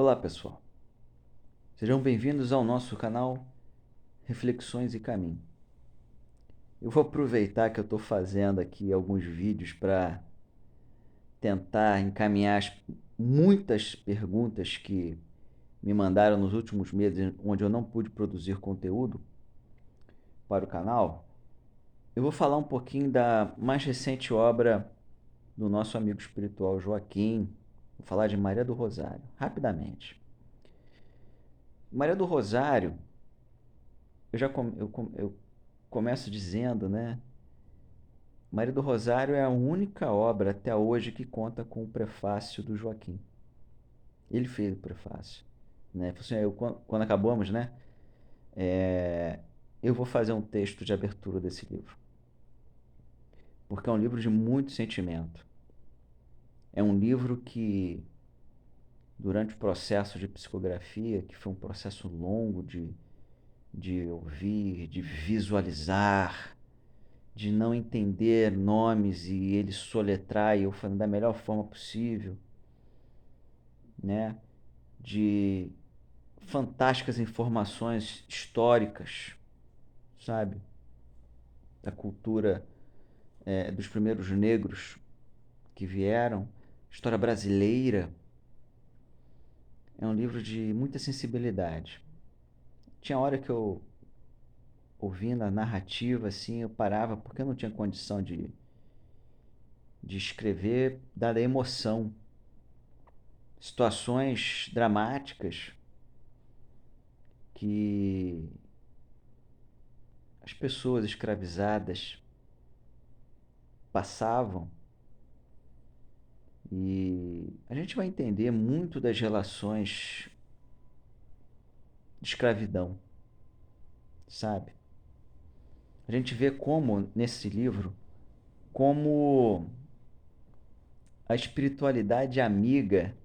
Olá, pessoal. Sejam bem-vindos ao nosso canal Reflexões e Caminho. Eu vou aproveitar que eu estou fazendo aqui alguns vídeos para tentar encaminhar muitas perguntas que me mandaram nos últimos meses, onde eu não pude produzir conteúdo para o canal. Eu vou falar um pouquinho da mais recente obra do nosso amigo espiritual Joaquim. Vou falar de Maria do Rosário, rapidamente. Maria do Rosário, eu começo dizendo, né? Maria do Rosário é a única obra até hoje que conta com o prefácio do Joaquim. Ele fez o prefácio. Né? Assim, quando acabamos, né? Eu vou fazer um texto de abertura desse livro. Porque é um livro de muito sentimento. É um livro que, durante o processo de psicografia, que foi um processo longo de ouvir, de visualizar, de não entender nomes e ele soletrar e eu falando da melhor forma possível, né? De fantásticas informações históricas, sabe? Da cultura dos primeiros negros que vieram, história brasileira. É um livro de muita sensibilidade. Tinha hora que eu, ouvindo a narrativa, assim, eu parava porque eu não tinha condição de escrever, dada a emoção. Situações dramáticas que as pessoas escravizadas passavam. E a gente vai entender muito das relações de escravidão, sabe? A gente vê como, nesse livro, como a espiritualidade amiga,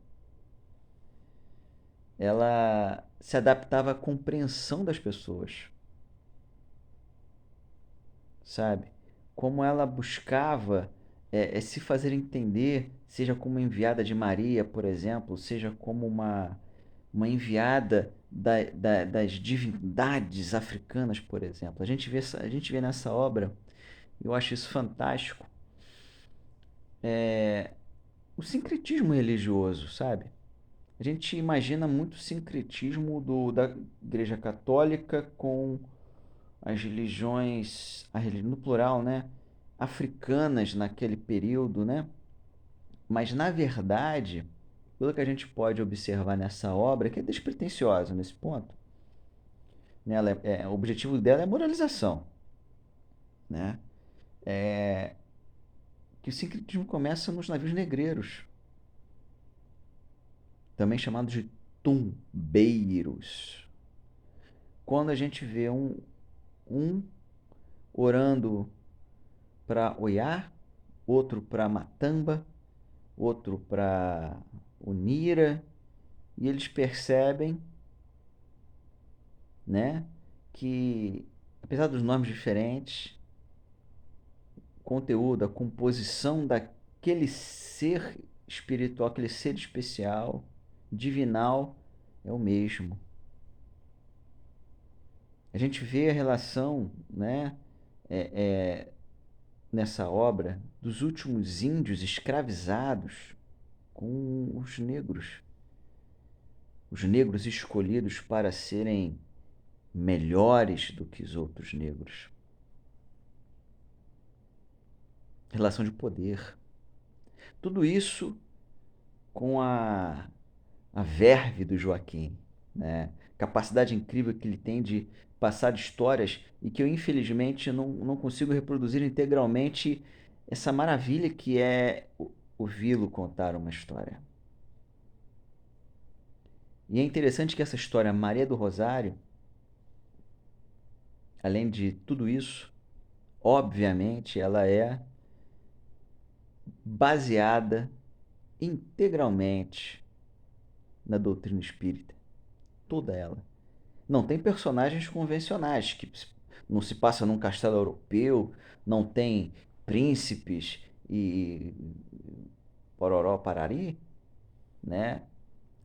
ela se adaptava à compreensão das pessoas, sabe? Como ela buscava se fazer entender, seja como enviada de Maria, por exemplo, seja como uma enviada das divindades africanas, por exemplo. A gente vê nessa obra, eu acho isso fantástico, o sincretismo religioso, sabe? A gente imagina muito o sincretismo da Igreja Católica com as religiões, no plural, né? Africanas naquele período, né? Mas, na verdade, pelo que a gente pode observar nessa obra, que é despretensiosa nesse ponto, né? O objetivo dela é a moralização, né? Que o sincretismo começa nos navios negreiros, também chamados de tumbeiros. Quando a gente vê um orando para Oiá, outro para Matamba, outro para Unira, e eles percebem, né, que apesar dos nomes diferentes, o conteúdo, a composição daquele ser espiritual, aquele ser especial, divinal, é o mesmo. A gente vê a relação, né, é, é, nessa obra dos últimos índios escravizados com os negros escolhidos para serem melhores do que os outros negros. Relação de poder. Tudo isso com a verve do Joaquim, né? Capacidade incrível que ele tem de passar histórias e que eu infelizmente não consigo reproduzir integralmente essa maravilha que é ouvi-lo contar uma história. E é interessante que essa história Maria do Rosário, além de tudo isso, obviamente ela é baseada integralmente na doutrina espírita, toda ela. Não tem personagens convencionais, que não se passa num castelo europeu, não tem príncipes e pororó parari, né?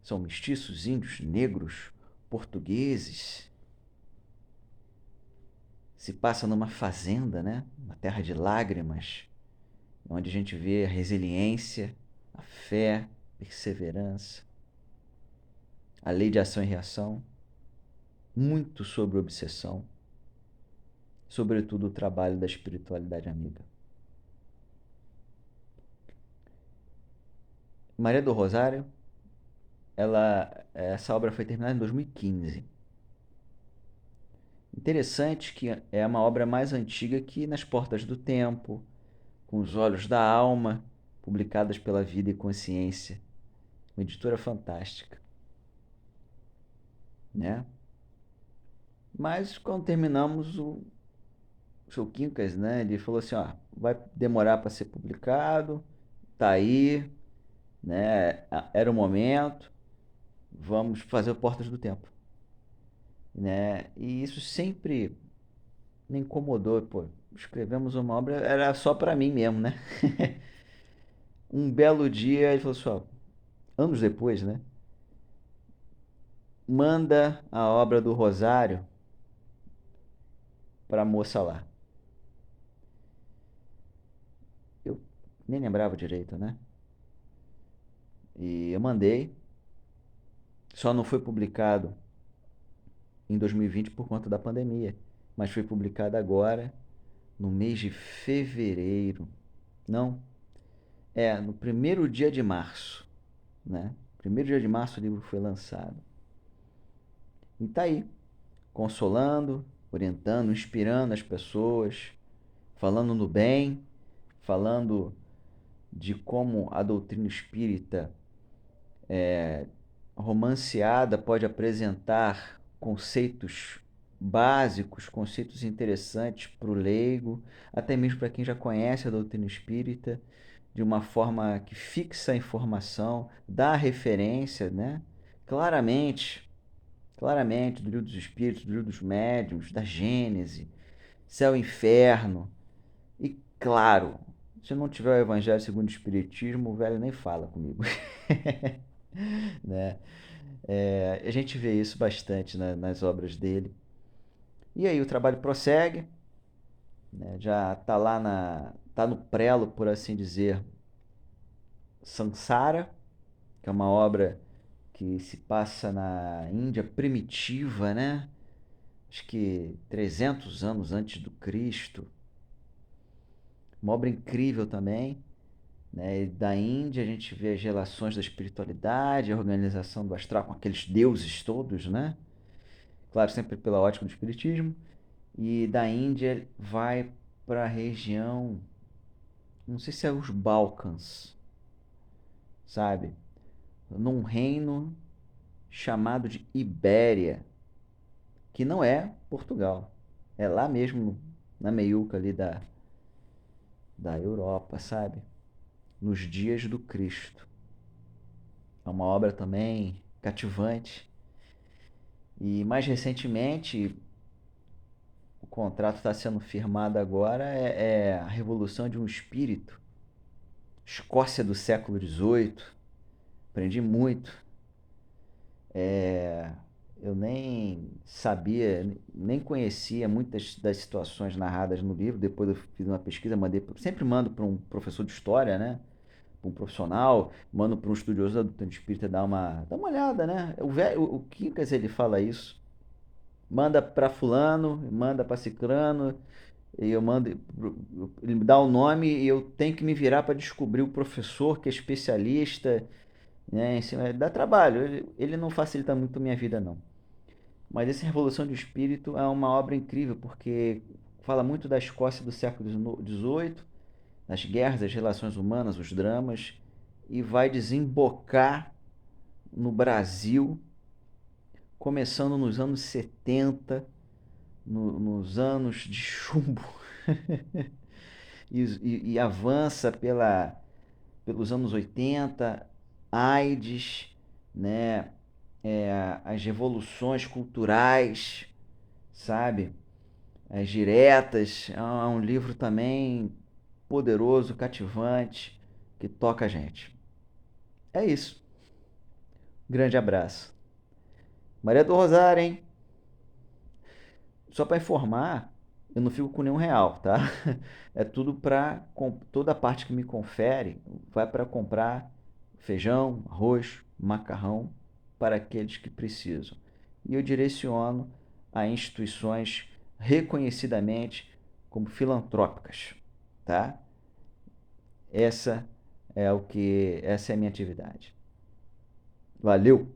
São mestiços, índios, negros, portugueses. Se passa numa fazenda, né? Uma terra de lágrimas, onde a gente vê a resiliência, a fé, perseverança, a lei de ação e reação, muito sobre obsessão, sobretudo o trabalho da espiritualidade amiga. Maria do Rosário, essa obra foi terminada em 2015. Interessante que é uma obra mais antiga que Nas Portas do Tempo, Com os Olhos da Alma, publicadas pela Vida e Consciência, uma editora fantástica, né? Mas quando terminamos o seu Quincas, né, ele falou assim, ó, vai demorar para ser publicado, tá aí, né? Era o momento, vamos fazer o Portas do Tempo, né? E isso sempre me incomodou, pô. Escrevemos uma obra, era só para mim mesmo, né? Um belo dia ele falou assim, ó, anos depois, né? Manda a obra do Rosário para a moça lá. Eu nem lembrava direito, né? E eu mandei, só não foi publicado em 2020 por conta da pandemia, mas foi publicado agora no mês de fevereiro. Não, no primeiro dia de março, né? Primeiro dia de março o livro foi lançado. E tá aí, consolando, orientando, inspirando as pessoas, falando no bem, falando de como a doutrina espírita romanceada pode apresentar conceitos básicos, conceitos interessantes para o leigo, até mesmo para quem já conhece a doutrina espírita, de uma forma que fixa a informação, dá a referência, né? Claramente, claramente, do livro dos Espíritos, do livro dos Médiuns, da Gênese, céu e inferno. E claro, se não tiver o Evangelho segundo o Espiritismo, o velho nem fala comigo. Né? A gente vê isso bastante nas obras dele. E aí o trabalho prossegue, né? Já está lá tá no prelo, por assim dizer, Sansara, que é uma obra que se passa na Índia primitiva, né? Acho que 300 anos antes do Cristo. Uma obra incrível também, né? E da Índia a gente vê as relações da espiritualidade, a organização do astral com aqueles deuses todos, né? Claro, sempre pela ótica do espiritismo. E da Índia vai para a região, não sei se é os Balcãs, sabe? Num reino chamado de Ibéria, que não é Portugal. É lá mesmo, na meiuca ali da Europa, sabe? Nos dias do Cristo. É uma obra também cativante. E mais recentemente, o contrato está sendo firmado agora, é a Revolução de um Espírito. Escócia do século XVIII. Aprendi muito. Eu nem sabia, nem conhecia muitas das situações narradas no livro. Depois eu fiz uma pesquisa, sempre mando para um professor de história, né? Para um profissional, mando para um estudioso da doutrina espírita dar uma olhada, né? O Quincas ele fala isso. Manda para fulano, manda para ciclano, e eu mando, ele me dá o nome e eu tenho que me virar para descobrir o professor que é especialista, né? Em cima, dá trabalho, ele não facilita muito a minha vida, não. Mas essa Revolução do Espírito é uma obra incrível, porque fala muito da Escócia do século XVIII, das guerras, das relações humanas, os dramas, e vai desembocar no Brasil, começando nos anos 70, nos anos de chumbo, e avança pelos anos 80, AIDS, né? As revoluções culturais, sabe? As diretas. É um livro também poderoso, cativante, que toca a gente. É isso. Grande abraço. Maria do Rosário, hein? Só para informar, eu não fico com nenhum real, tá? É tudo para toda a parte que me confere vai para comprar feijão, arroz, macarrão para aqueles que precisam. E eu direciono a instituições reconhecidamente como filantrópicas, tá? Essa essa é a minha atividade. Valeu.